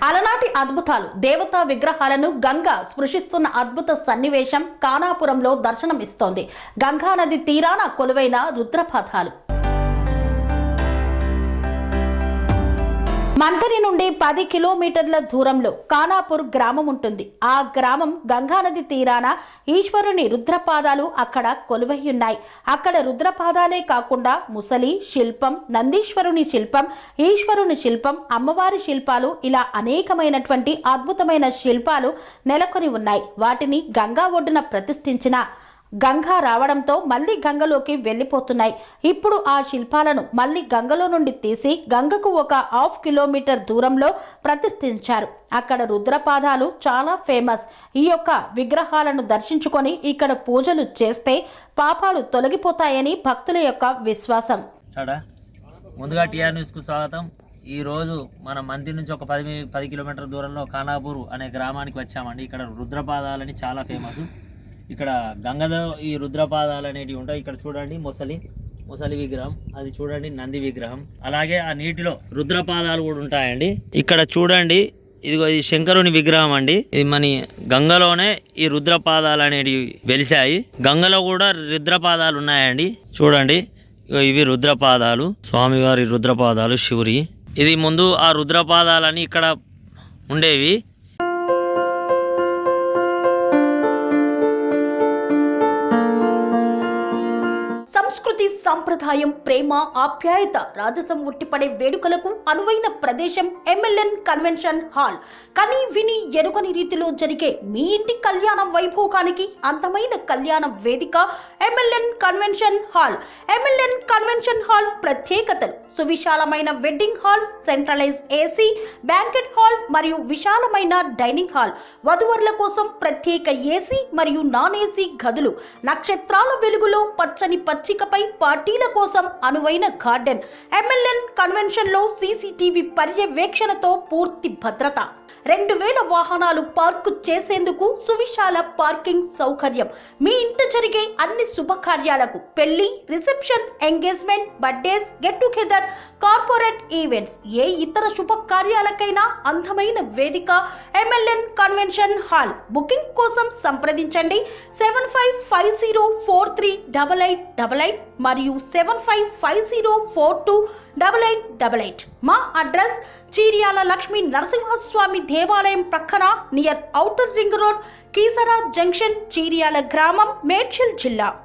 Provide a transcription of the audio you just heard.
అలనాటి అద్భుతాలు దేవతా విగ్రహాలను గంగ స్పృశిస్తున్న అద్భుత సన్నివేశం కానాపురంలో దర్శనం ఇస్తోంది. గంగా నది తీరాన కొలువైన రుద్రపాదాలు. మంథని నుండి 10 కిలోమీటర్ల దూరంలో కానాపూర్ గ్రామం ఉంటుంది. ఆ గ్రామం గంగానది తీరాన ఈశ్వరుని రుద్రపాదాలు అక్కడ కొలువై ఉన్నాయి. అక్కడ రుద్రపాదాలే కాకుండా ముసలి శిల్పం, నందీశ్వరుని శిల్పం, ఈశ్వరుని శిల్పం, అమ్మవారి శిల్పాలు ఇలా అనేకమైనటువంటి అద్భుతమైన శిల్పాలు నెలకొని ఉన్నాయి. వాటిని గంగా ఒడ్డున ప్రతిష్ఠించిన గంగా రావడంతో మళ్ళీ గంగలోకి వెళ్ళిపోతున్నాయి. ఇప్పుడు ఆ శిల్పాలను మళ్ళీ గంగలో నుండి తీసి గంగకు ఒక 1/2 కిలోమీటర్ దూరంలో ప్రతిష్ఠించారు. అక్కడ రుద్రపాదాలు చాలా ఫేమస్. ఈ యొక్క విగ్రహాలను దర్శించుకొని ఇక్కడ పూజలు చేస్తే పాపాలు తొలగిపోతాయని భక్తుల యొక్క విశ్వాసం. ముందుగా టీఆర్ న్యూస్కు స్వాగతం. ఈరోజు మన మంది నుంచి ఒక 10 కిలోమీటర్ల దూరంలో కానాపూర్ అనే గ్రామానికి వచ్చామండి. ఇక్కడ రుద్రపాదాలని చాలా ఫేమస్. ఇక్కడ గంగలో ఈ రుద్రపాదాలు అనేటివి ఉంటాయి. ఇక్కడ చూడండి ముసలి విగ్రహం, అది చూడండి నంది విగ్రహం, అలాగే ఆ నీటిలో రుద్రపాదాలు కూడా ఉంటాయండి. ఇక్కడ చూడండి, ఇదిగో ఇది శంకరుని విగ్రహం అండి. ఇది మన గంగలోనే ఈ రుద్రపాదాలు అనేటివి వెలిశాయి. గంగలో కూడా రుద్రపాదాలు ఉన్నాయండి. చూడండి, ఇవి రుద్రపాదాలు, స్వామివారి రుద్రపాదాలు, శివురి. ఇది ముందు ఆ రుద్రపాదాలని ఇక్కడ ఉండేవి. సంస్కృతి, సంప్రదాయం, ప్రేమ, ఆప్యాయత, రాజసం ఉట్టిపడే వేడుకలకు అనువైన ప్రదేశం ఎంఎల్ఎన్ కన్వెన్షన్ హాల్. కని విని ఎరుగని రీతిలో జరిగే మీ ఇంటి కళ్యాణ వైభోగానికి అందమైన కళ్యాణ వేదిక MLN convention hall. MLN convention hall ప్రత్యేకతలు: సువిశాలమైన wedding halls, centralise AC banquet hall మరియు విశాలమైన డైనింగ్ హాల్, వధువరుల కోసం ప్రత్యేక ఏసీ మరియు నాన్ ఏసీ గదులు, నక్షత్రాల వెలుగులో పచ్చని పచ్చికపై పార్టీల కోసం అనువైన గార్డెన్. ఎంఎల్ఎన్ కన్వెన్షన్ లో సీసీటీవీ పర్యవేక్షణతో పూర్తి భద్రత, 2000 వాహనాలు పార్కు చేసేందుకు సువిశాల పార్కింగ్ సౌకర్యం. మీ ఇంట జరిగే అన్ని శుభకార్యాలకు, పెళ్లి, reception, engagement, birthdays, get together, corporate events, ఏ ఇతర శుభకార్యాలకైనా అందమైన వేదిక ఎంఎల్ఎన్ కన్వెన్షన్ హాల్. బుకింగ్ కోసం సంప్రదించండి 7550438888 మరియు 7550428888. మా అడ్రస్ చీర్యాల లక్ష్మీ నరసింహస్వామి దేవాలయం ప్రక్కన, near outer ring road, Keesara junction, Cheeryal గ్రామం, మేడ్చల్ జిల్లా.